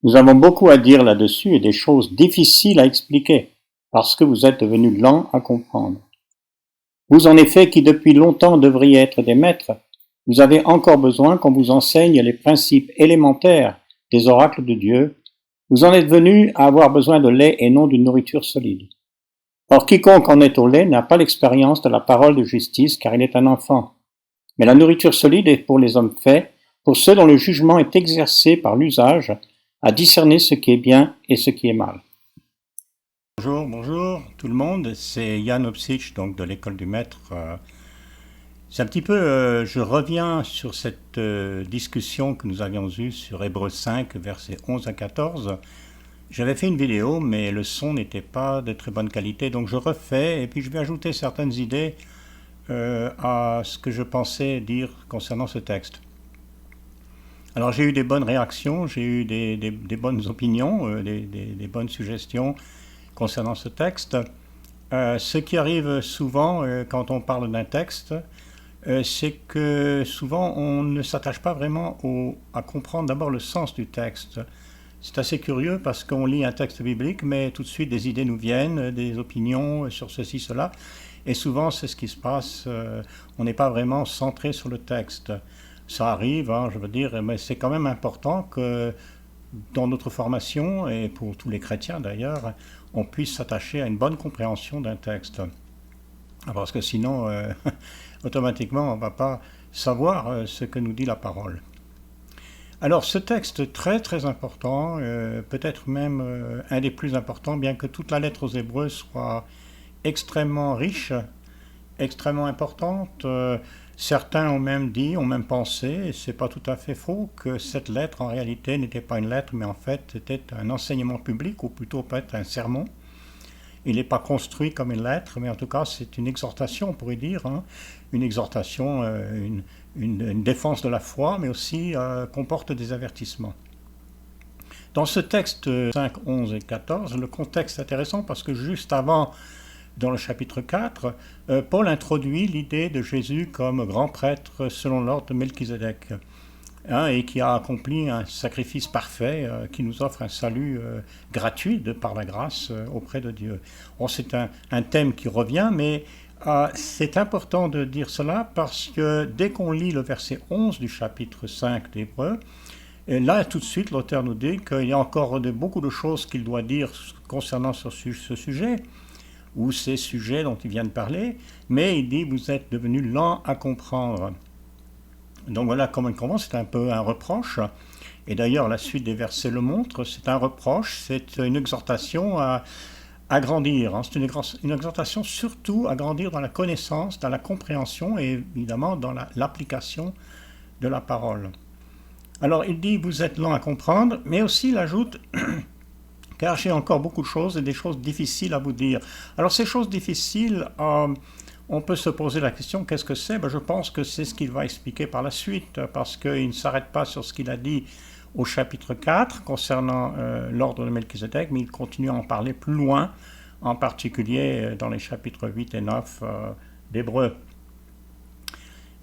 Nous avons beaucoup à dire là-dessus et des choses difficiles à expliquer, parce que vous êtes devenus lents à comprendre. Vous en effet qui depuis longtemps devriez être des maîtres, vous avez encore besoin qu'on vous enseigne les principes élémentaires des oracles de Dieu. Vous en êtes venus à avoir besoin de lait et non d'une nourriture solide. Or quiconque en est au lait n'a pas l'expérience de la parole de justice, car il est un enfant. Mais la nourriture solide est pour les hommes faits, pour ceux dont le jugement est exercé par l'usage, à discerner ce qui est bien et ce qui est mal. Bonjour tout le monde, c'est Jan Opsich, donc de l'école du maître. C'est un petit peu, je reviens sur cette discussion que nous avions eue sur Hébreux 5, versets 11 à 14. J'avais fait une vidéo, mais le son n'était pas de très bonne qualité, donc je refais, et puis je vais ajouter certaines idées à ce que je pensais dire concernant ce texte. Alors j'ai eu des bonnes réactions, j'ai eu des bonnes opinions, des bonnes suggestions concernant ce texte. Ce qui arrive souvent quand on parle d'un texte, c'est que souvent on ne s'attache pas vraiment à comprendre d'abord le sens du texte. C'est assez curieux parce qu'on lit un texte biblique, mais tout de suite des idées nous viennent, des opinions sur ceci, cela. Et souvent c'est ce qui se passe, on n'est pas vraiment centré sur le texte. Ça arrive, hein, je veux dire, mais c'est quand même important que dans notre formation, et pour tous les chrétiens d'ailleurs, on puisse s'attacher à une bonne compréhension d'un texte. Parce que sinon, automatiquement, on ne va pas savoir ce que nous dit la parole. Alors ce texte très très important, peut-être même un des plus importants, bien que toute la lettre aux Hébreux soit extrêmement riche, extrêmement importante, certains ont même dit, ont même pensé, et c'est pas tout à fait faux, que cette lettre en réalité n'était pas une lettre, mais en fait c'était un enseignement public, ou plutôt peut-être un sermon. Il n'est pas construit comme une lettre, mais en tout cas c'est une exhortation, on pourrait dire, hein, une exhortation, une défense de la foi, mais aussi comporte des avertissements. Dans ce texte 5, 11 et 14, le contexte est intéressant parce que juste avant, dans le chapitre 4, Paul introduit l'idée de Jésus comme grand prêtre selon l'ordre de Melchizedek, hein, et qui a accompli un sacrifice parfait qui nous offre un salut gratuit par la grâce auprès de Dieu. Bon, c'est un thème qui revient, mais c'est important de dire cela parce que dès qu'on lit le verset 11 du chapitre 5 d'Hébreux, et là, tout de suite, l'auteur nous dit qu'il y a encore beaucoup de choses qu'il doit dire concernant ce sujet, ou ces sujets dont il vient de parler, mais il dit « vous êtes devenus lents à comprendre ». Donc voilà comment il commence, c'est un peu un reproche, et d'ailleurs la suite des versets le montre, c'est un reproche, c'est une exhortation à grandir, hein. C'est une exhortation surtout à grandir dans la connaissance, dans la compréhension et évidemment dans l'application de la parole. Alors il dit « vous êtes lents à comprendre », mais aussi il ajoute « car j'ai encore beaucoup de choses et des choses difficiles à vous dire ». Alors ces choses difficiles, on peut se poser la question, qu'est-ce que c'est ? Je pense que c'est ce qu'il va expliquer par la suite, parce qu'il ne s'arrête pas sur ce qu'il a dit au chapitre 4 concernant l'ordre de Melchizedek, mais il continue à en parler plus loin, en particulier dans les chapitres 8 et 9 d'Hébreux.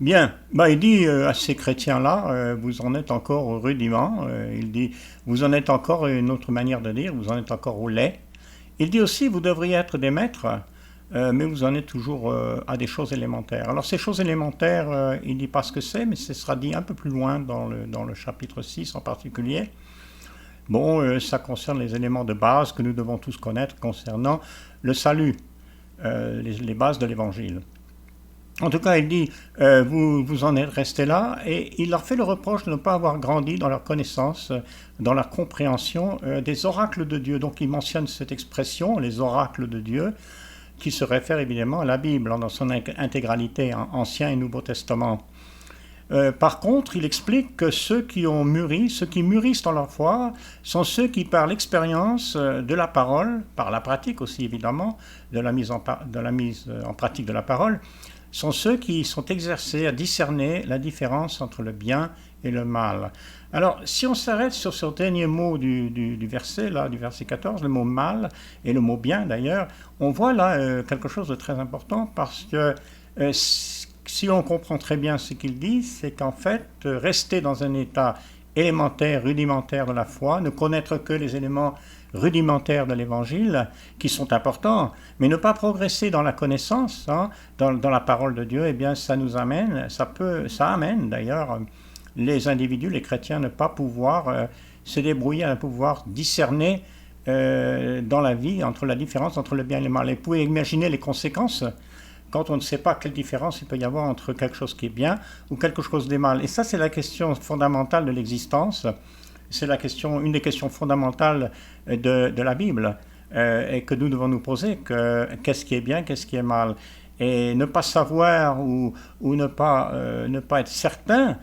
Bien, il dit à ces chrétiens-là, vous en êtes encore au rudiment, il dit, vous en êtes encore, une autre manière de dire, vous en êtes encore au lait. Il dit aussi, vous devriez être des maîtres, mais vous en êtes toujours à des choses élémentaires. Alors ces choses élémentaires, il ne dit pas ce que c'est, mais ce sera dit un peu plus loin dans le chapitre 6 en particulier. Bon, ça concerne les éléments de base que nous devons tous connaître concernant le salut, les bases de l'évangile. En tout cas, il dit, vous en êtes restés là, et il leur fait le reproche de ne pas avoir grandi dans leur connaissance, dans leur compréhension des oracles de Dieu. Donc il mentionne cette expression, les oracles de Dieu, qui se réfère évidemment à la Bible, dans son intégralité, Ancien et Nouveau Testament. Par contre, il explique que ceux qui ont mûri, ceux qui mûrissent dans leur foi, sont ceux qui, par l'expérience de la parole, par la pratique aussi évidemment, de la mise en pratique de la parole, sont ceux qui sont exercés à discerner la différence entre le bien et le mal. Alors, si on s'arrête sur ce dernier mot du verset, là, du verset 14, le mot mal et le mot bien d'ailleurs, on voit là quelque chose de très important parce que si on comprend très bien ce qu'il dit, c'est qu'en fait, rester dans un état élémentaires, rudimentaires de la foi, ne connaître que les éléments rudimentaires de l'Évangile, qui sont importants, mais ne pas progresser dans la connaissance, dans la parole de Dieu, eh bien ça nous amène, ça amène d'ailleurs les individus, les chrétiens, ne pas pouvoir se débrouiller, à pouvoir discerner dans la vie entre la différence entre le bien et le mal. Et vous pouvez imaginer les conséquences quand on ne sait pas quelle différence il peut y avoir entre quelque chose qui est bien ou quelque chose de mal. Et ça, c'est la question fondamentale de l'existence. C'est une des questions fondamentales de la Bible et que nous devons nous poser. Qu'est-ce qui est bien, qu'est-ce qui est mal? Et ne pas savoir ou ne pas être certain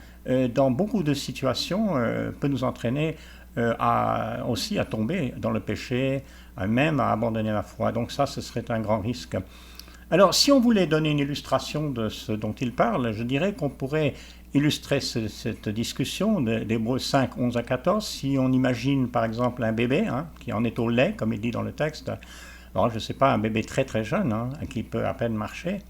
dans beaucoup de situations peut nous entraîner aussi à tomber dans le péché, même à abandonner la foi. Donc ça, ce serait un grand risque. Alors, si on voulait donner une illustration de ce dont il parle, je dirais qu'on pourrait illustrer cette discussion d'Hébreux 5, 11 à 14, si on imagine par exemple un bébé qui en est au lait, comme il dit dans le texte. Alors, je ne sais pas, un bébé très très jeune, qui peut à peine marcher.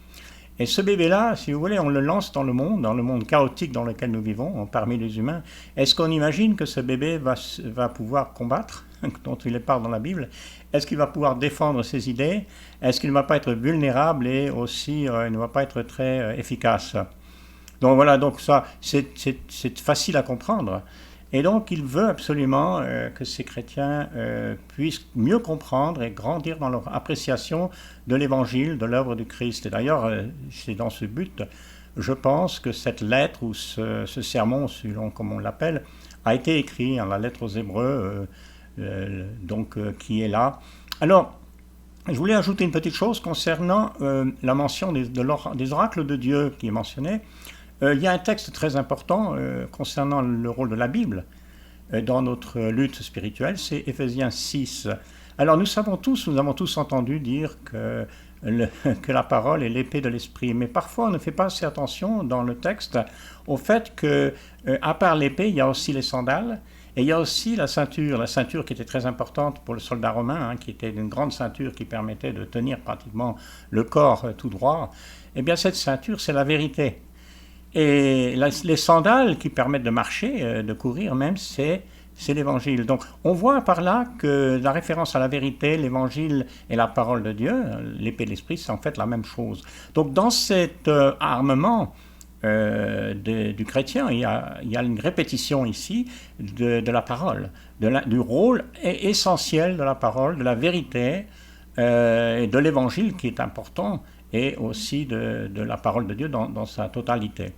Et ce bébé-là, si vous voulez, on le lance dans le monde chaotique dans lequel nous vivons, parmi les humains. Est-ce qu'on imagine que ce bébé va pouvoir combattre, dont il parle dans la Bible? Est-ce qu'il va pouvoir défendre ses idées? Est-ce qu'il ne va pas être vulnérable et aussi il ne va pas être très efficace? Donc voilà, donc ça, c'est facile à comprendre. Et donc il veut absolument que ces chrétiens puissent mieux comprendre et grandir dans leur appréciation de l'Évangile, de l'œuvre du Christ. Et d'ailleurs, c'est dans ce but, je pense, que cette lettre ou ce sermon, selon comme on l'appelle, a été écrit, la lettre aux Hébreux, qui est là. Alors, je voulais ajouter une petite chose concernant la mention des oracles de Dieu qui est mentionné. Il y a un texte très important concernant le rôle de la Bible dans notre lutte spirituelle, c'est Éphésiens 6. Alors nous avons tous entendu dire que la parole est l'épée de l'esprit, mais parfois on ne fait pas assez attention dans le texte au fait que, à part l'épée, il y a aussi les sandales, et il y a aussi la ceinture qui était très importante pour le soldat romain, qui était une grande ceinture qui permettait de tenir pratiquement le corps tout droit. Eh bien cette ceinture, c'est la vérité. Et les sandales qui permettent de marcher, de courir même, c'est l'Évangile. Donc on voit par là que la référence à la vérité, l'Évangile et la parole de Dieu, l'épée de l'Esprit, c'est en fait la même chose. Donc dans cet armement du chrétien, il y a une répétition ici de la parole, du rôle essentiel de la parole, de la vérité et de l'Évangile qui est important, et aussi de la parole de Dieu dans sa totalité.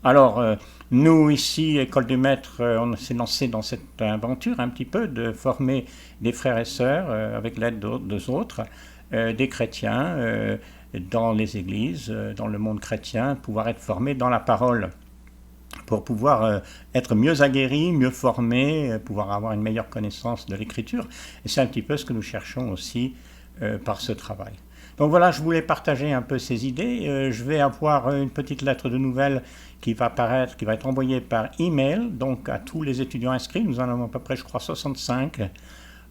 Alors, nous ici, École du Maître, on s'est lancé dans cette aventure un petit peu de former des frères et sœurs avec l'aide d'autres, des chrétiens dans les églises, dans le monde chrétien, pouvoir être formés dans la parole pour pouvoir être mieux aguerris, mieux formés, pouvoir avoir une meilleure connaissance de l'Écriture. Et c'est un petit peu ce que nous cherchons aussi par ce travail. Donc voilà, je voulais partager un peu ces idées. Je vais avoir une petite lettre de nouvelles qui va apparaître, qui va être envoyée par email, donc à tous les étudiants inscrits. Nous en avons à peu près, je crois, 65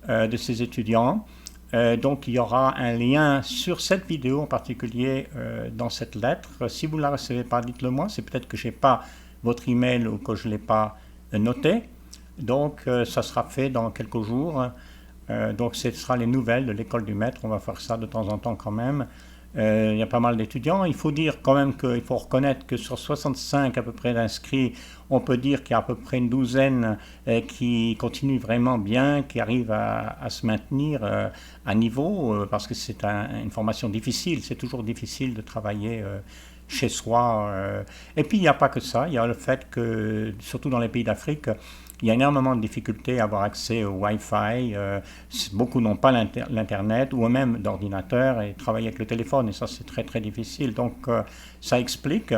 de ces étudiants. Donc il y aura un lien sur cette vidéo en particulier dans cette lettre. Si vous ne la recevez pas, dites-le moi. C'est peut-être que je n'ai pas votre email ou que je ne l'ai pas noté. Donc ça sera fait dans quelques jours. Donc ce sera les nouvelles de l'École du Maître, on va faire ça de temps en temps quand même. Il y a pas mal d'étudiants, il faut dire quand même qu'il faut reconnaître que sur 65 à peu près d'inscrits, on peut dire qu'il y a à peu près une douzaine qui continuent vraiment bien, qui arrivent à se maintenir à niveau, parce que c'est une formation difficile, c'est toujours difficile de travailler chez soi. Et puis il n'y a pas que ça, il y a le fait que, surtout dans les pays d'Afrique, il y a énormément de difficultés à avoir accès au Wi-Fi. Beaucoup n'ont pas l'Internet ou même d'ordinateur et travailler avec le téléphone. Et ça, c'est très, très difficile. Donc, ça explique.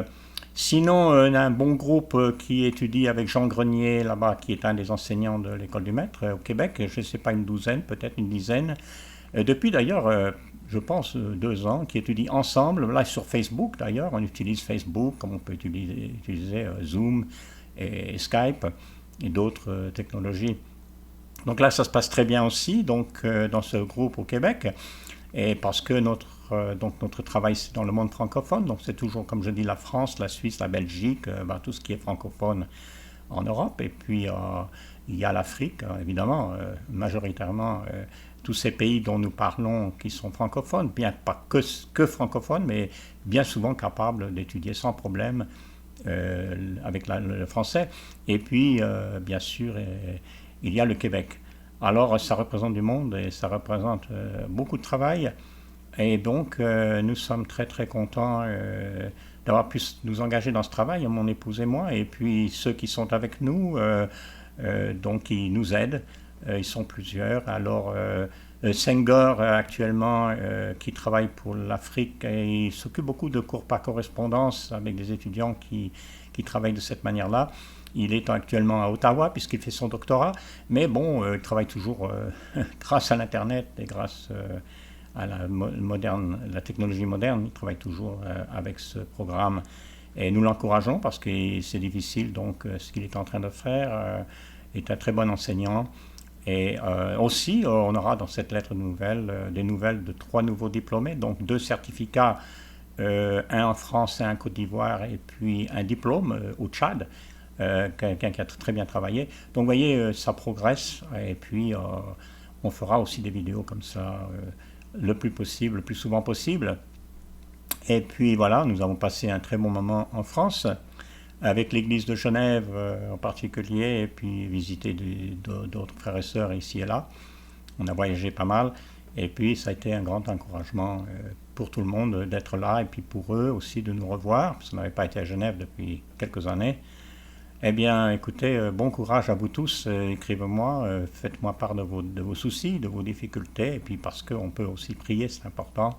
Sinon, on a un bon groupe qui étudie avec Jean Grenier, là-bas, qui est un des enseignants de l'École du Maître au Québec. Je ne sais pas, une douzaine, peut-être une dizaine. Depuis, d'ailleurs, je pense, 2 ans, qui étudient ensemble. Là, sur Facebook, d'ailleurs, on utilise Facebook, comme on peut utiliser Zoom et Skype et d'autres technologies. Donc là, ça se passe très bien aussi, donc, dans ce groupe au Québec, et parce que notre travail, c'est dans le monde francophone, donc c'est toujours, comme je dis, la France, la Suisse, la Belgique, tout ce qui est francophone en Europe. Et puis il y a l'Afrique, évidemment, majoritairement tous ces pays dont nous parlons qui sont francophones, bien pas que francophones, mais bien souvent capables d'étudier sans problème avec le français. Et puis, bien sûr, il y a le Québec. Alors, ça représente du monde et ça représente beaucoup de travail. Et donc, nous sommes très, très contents d'avoir pu nous engager dans ce travail, mon épouse et moi. Et puis, ceux qui sont avec nous, donc, ils nous aident. Ils sont plusieurs. Alors, Senghor, actuellement, qui travaille pour l'Afrique, et il s'occupe beaucoup de cours par correspondance avec des étudiants qui travaillent de cette manière-là. Il est actuellement à Ottawa puisqu'il fait son doctorat, mais bon, il travaille toujours grâce à l'Internet et grâce à la technologie moderne. Il travaille toujours avec ce programme et nous l'encourageons parce que c'est difficile, donc ce qu'il est en train de faire est un très bon enseignant. Et aussi, on aura dans cette lettre de nouvelles des nouvelles de 3 nouveaux diplômés, donc 2 certificats, un en France et un en Côte d'Ivoire, et puis un diplôme au Tchad, quelqu'un qui a très bien travaillé. Donc vous voyez, ça progresse, et puis on fera aussi des vidéos comme ça le plus possible, le plus souvent possible. Et puis voilà, nous avons passé un très bon moment en France, avec l'église de Genève en particulier, et puis visiter d'autres frères et sœurs ici et là. On a voyagé pas mal, et puis ça a été un grand encouragement pour tout le monde d'être là, et puis pour eux aussi de nous revoir, parce qu'on n'avait pas été à Genève depuis quelques années. Eh bien, écoutez, bon courage à vous tous, écrivez-moi, faites-moi part de vos soucis, de vos difficultés, et puis parce qu'on peut aussi prier, c'est important.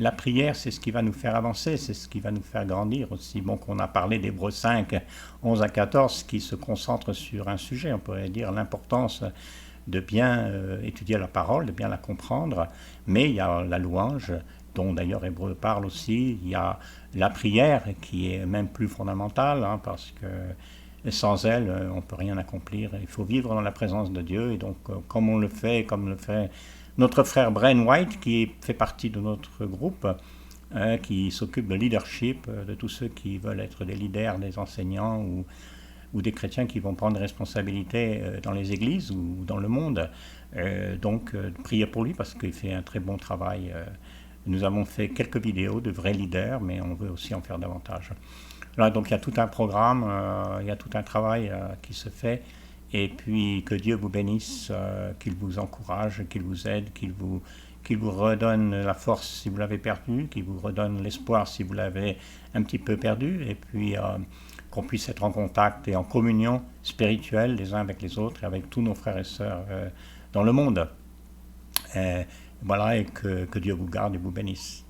La prière, c'est ce qui va nous faire avancer, c'est ce qui va nous faire grandir aussi. Bon, qu'on a parlé d'Hébreux 5, 11 à 14, qui se concentre sur un sujet, on pourrait dire l'importance de bien étudier la parole, de bien la comprendre, mais il y a la louange, dont d'ailleurs Hébreux parle aussi, il y a la prière, qui est même plus fondamentale, parce que sans elle, on ne peut rien accomplir. Il faut vivre dans la présence de Dieu, et donc comme on le fait, comme le fait notre frère Brian White, qui fait partie de notre groupe, qui s'occupe de leadership, de tous ceux qui veulent être des leaders, des enseignants ou des chrétiens qui vont prendre des responsabilités dans les églises ou dans le monde. Donc, priez pour lui parce qu'il fait un très bon travail. Nous avons fait quelques vidéos de vrais leaders, mais on veut aussi en faire davantage. Là, donc, il y a tout un programme, il y a tout un travail qui se fait. Et puis que Dieu vous bénisse, qu'il vous encourage, qu'il vous aide, qu'il vous redonne la force si vous l'avez perdue, qu'il vous redonne l'espoir si vous l'avez un petit peu perdu, et puis qu'on puisse être en contact et en communion spirituelle les uns avec les autres et avec tous nos frères et sœurs dans le monde. Voilà, et que Dieu vous garde et vous bénisse.